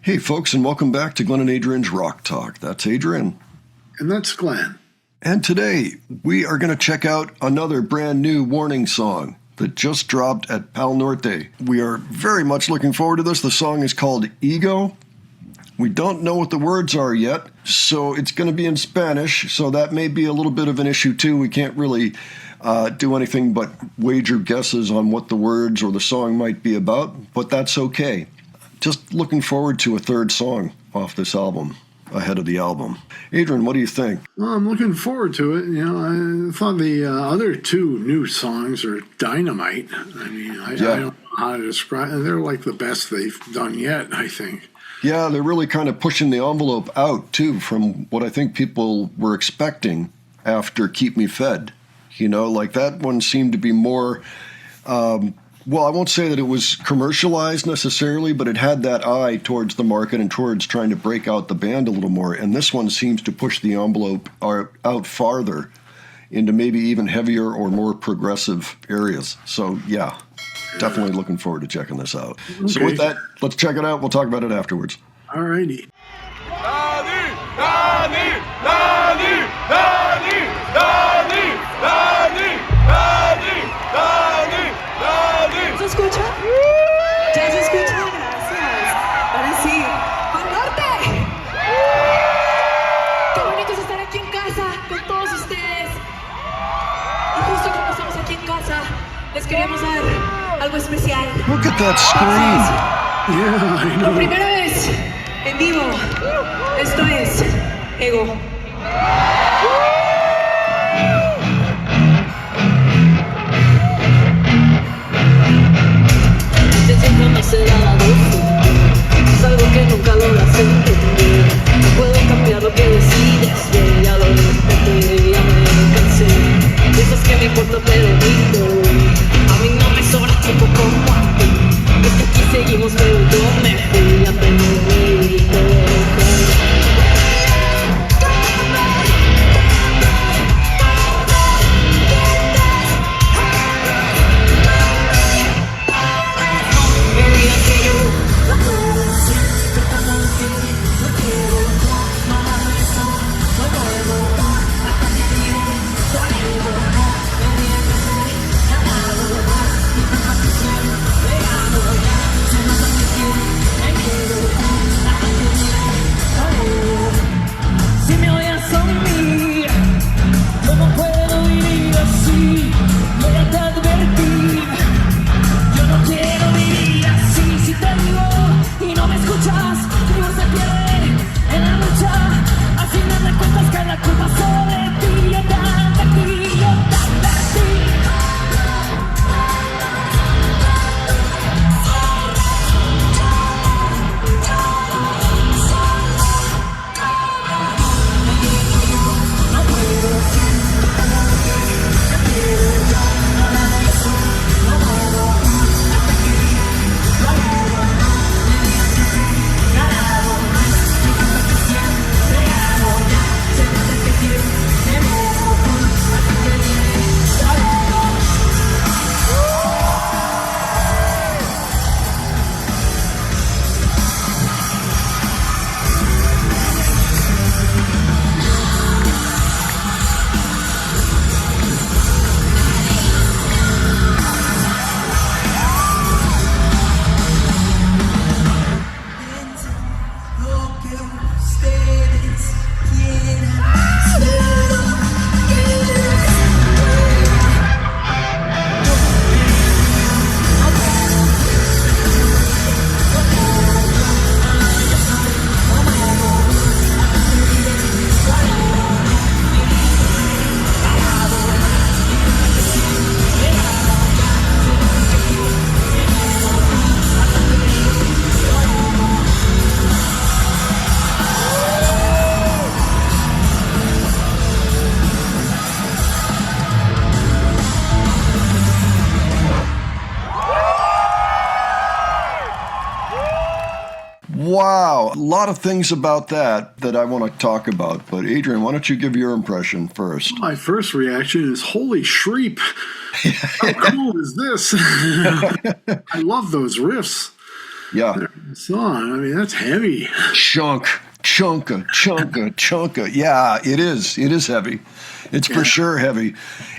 Hey, folks, and welcome back to Glenn and Adrian's Rock Talk. That's Adrian. And that's Glenn. And today, we are going to check out another brand new Warning song that just dropped at P'al Norte. We are very much looking forward to this. The song is called Ego. We don't know what the words are yet, so it's going to be in Spanish, so that may be a little bit of an issue too. We can't really do anything but wager guesses on what the words or the song might be about, but that's okay. Just looking forward to a third song off this album, ahead of the album. Adrian, what do you think? Well, I'm looking forward to it. You know, I thought the other two new songs are dynamite. I mean, I don't know how to describe it. They're like the best they've done yet, I think. Yeah, they're really kind of pushing the envelope out, too, from what I think people were expecting after Keep Me Fed. You know, like that one seemed to be more... well, I won't say that it was commercialized necessarily, but it had that eye towards the market and towards trying to break out the band a little more. And this one seems to push the envelope out farther into maybe even heavier or more progressive areas. So, yeah, definitely looking forward to checking this out. Okay. So with that, let's check it out. We'll talk about it afterwards. All righty. ¿Se escucha? ¿Ya se escucha? Gracias. Ahora sí. ¡P'al Norte! Qué bonito es estar aquí en casa con todos ustedes. Y justo como estamos aquí en casa, les queremos dar algo especial. Look at that screen. Yeah, I know. Por primera vez en vivo, esto es Ego. No será la doce, es algo que nunca logras entender. No puedo cambiar lo que decides, ya lo intenté, ya me cansé. Piensas que me importa pero ni doy. A mí no me sobra tiempo como a ti. Es que aquí seguimos pero yo me fui a perder y todo. Wow, a lot of things about that I want to talk about. But Adrian, why don't you give your impression first? My first reaction is, holy shreep. How cool is this? I love those riffs. Yeah. Song. I mean, that's heavy. Chunka, chunka. Yeah, it is. It is heavy. It's for sure heavy.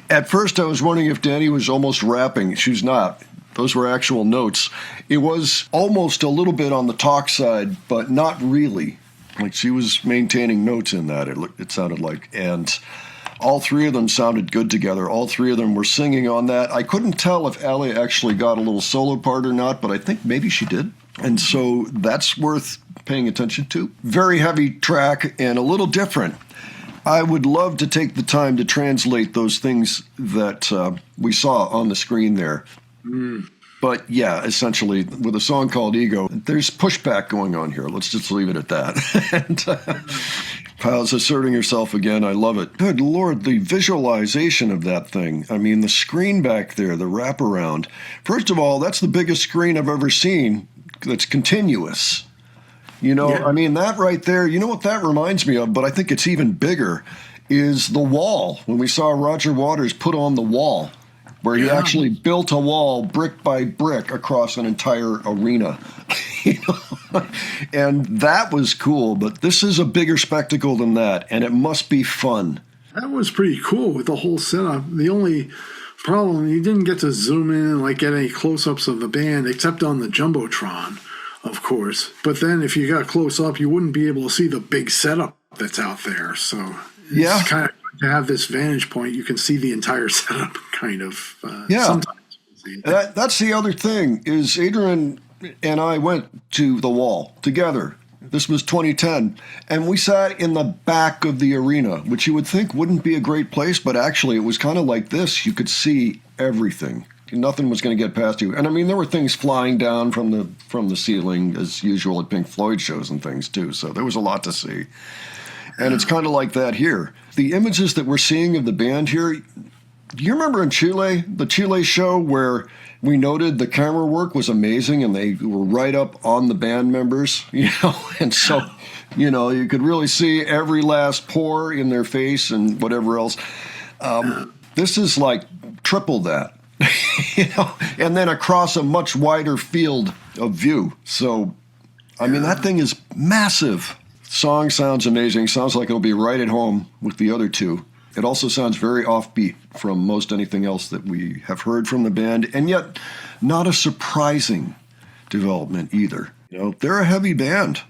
At first, I was wondering if Danny was almost rapping. She's not. Those were actual notes. It was almost a little bit on the talk side, but not really. Like she was maintaining notes in that, it sounded like. And all three of them sounded good together. All three of them were singing on that. I couldn't tell if Allie actually got a little solo part or not, but I think maybe she did. And so that's worth paying attention to. Very heavy track and a little different. I would love to take the time to translate those things that we saw on the screen there. But yeah, essentially, with a song called Ego, there's pushback going on here. Let's just leave it at that. And P'al's asserting herself again. I love it. Good Lord, the visualization of that thing. I mean, the screen back there, the wraparound. First of all, that's the biggest screen I've ever seen that's continuous. You know, I mean, that right there, you know what that reminds me of, but I think it's even bigger, is the wall. When we saw Roger Waters put on the wall, where he actually built a wall brick by brick across an entire arena. You know? And that was cool, but this is a bigger spectacle than that, and it must be fun. That was pretty cool with the whole setup. The only problem, you didn't get to zoom in and like get any close-ups of the band, except on the Jumbotron, of course. But then if you got close up, you wouldn't be able to see the big setup that's out there. So it's kind of to have this vantage point, you can see the entire setup kind of. Sometimes. That's the other thing is Adrian and I went to the wall together. This was 2010, and we sat in the back of the arena, which you would think wouldn't be a great place, but actually it was kind of like this. You could see everything. Nothing was going to get past you. And I mean, there were things flying down from the ceiling as usual at Pink Floyd shows and things too. So there was a lot to see. And it's kind of like that here. The images that we're seeing of the band here, do you remember in Chile, the Chile show where we noted the camera work was amazing and they were right up on the band members, you know? And so, you know, you could really see every last pore in their face and whatever else. This is like triple that. You know, and then across a much wider field of view. So, I mean, that thing is massive. Song sounds amazing. Sounds like it'll be right at home with the other two. It also sounds very offbeat from most anything else that we have heard from the band, and yet not a surprising development either. You know, they're a heavy band.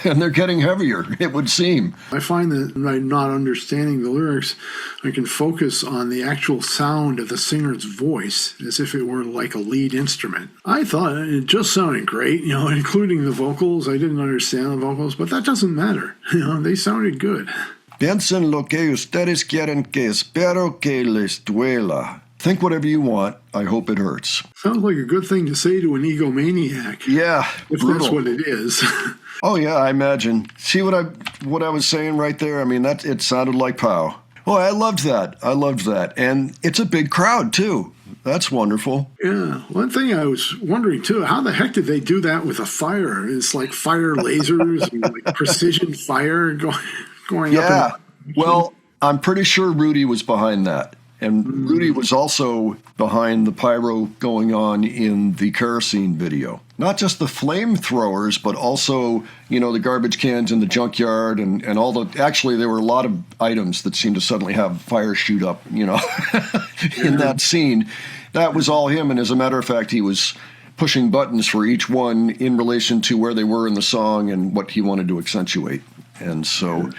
And they're getting heavier, it would seem. I find that by not understanding the lyrics, I can focus on the actual sound of the singer's voice as if it were like a lead instrument. I thought it just sounded great, you know, including the vocals. I didn't understand the vocals, but that doesn't matter. You know, they sounded good. Piensen lo que ustedes quieren que espero que les duela. Think whatever you want. I hope it hurts. Sounds like a good thing to say to an egomaniac. Yeah, if brutal. That's what it is. Oh yeah, I imagine. See what I was saying right there? I mean, it sounded like P'al. Oh, I loved that. And it's a big crowd too. That's wonderful. Yeah. One thing I was wondering too, how the heck did they do that with a fire? It's like fire lasers and like precision fire going up. Yeah. Well, I'm pretty sure Rudy was behind that. And Rudy was also behind the pyro going on in the kerosene video. Not just the flamethrowers, but also, you know, the garbage cans in the junkyard and all the... Actually, there were a lot of items that seemed to suddenly have fire shoot up, you know, in that scene. That was all him. And as a matter of fact, he was pushing buttons for each one in relation to where they were in the song and what he wanted to accentuate. And so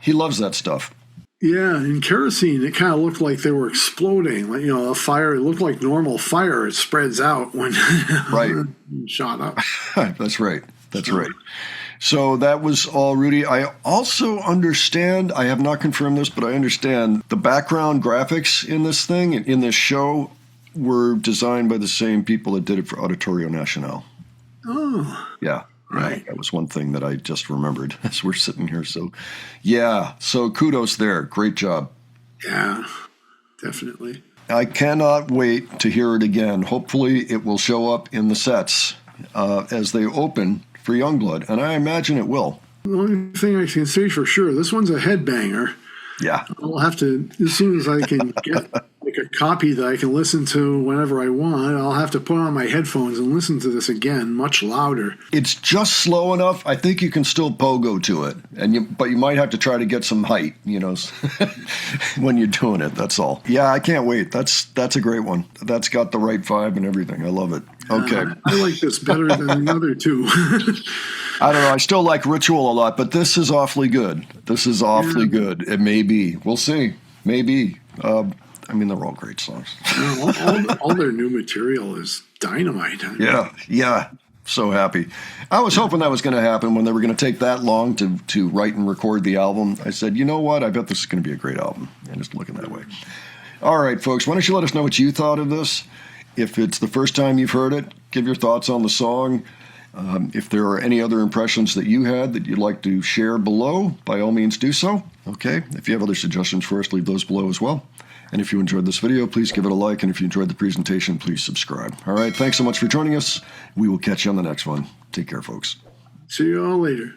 he loves that stuff. Yeah, in kerosene, it kind of looked like they were exploding. Like, you know, a fire, it looked like normal fire. It spreads out when shot up. That's right. So that was all Rudy. I also understand, I have not confirmed this, but I understand the background graphics in this thing, in this show, were designed by the same people that did it for Auditorio Nacional. Oh. Yeah. Right. That was one thing that I just remembered as we're sitting here. So, yeah. So kudos there. Great job. Yeah, definitely. I cannot wait to hear it again. Hopefully it will show up in the sets as they open for Youngblood, and I imagine it will. The only thing I can say for sure, this one's a headbanger. Yeah. I'll have to, as soon as I can get like a copy that I can listen to whenever I want. I'll have to put on my headphones and listen to this again, much louder. It's just slow enough. I think you can still pogo to it, but you might have to try to get some height, when you're doing it. That's all. Yeah, I can't wait. That's a great one. That's got the right vibe and everything. I love it. Okay. I like this better than the other two. I don't know. I still like Ritual a lot, but this is awfully good. This is awfully good. It may be. We'll see. Maybe. They're all great songs. all their new material is dynamite. Yeah. So happy. I was hoping that was going to happen when they were going to take that long to write and record the album. I said, you know what? I bet this is going to be a great album. And it's looking that way. All right, folks. Why don't you let us know what you thought of this? If it's the first time you've heard it, give your thoughts on the song. If there are any other impressions that you had that you'd like to share below, by all means do so. Okay. If you have other suggestions for us, leave those below as well. And if you enjoyed this video, please give it a like. And if you enjoyed the presentation, please subscribe. All right. Thanks so much for joining us. We will catch you on the next one. Take care, folks. See you all later.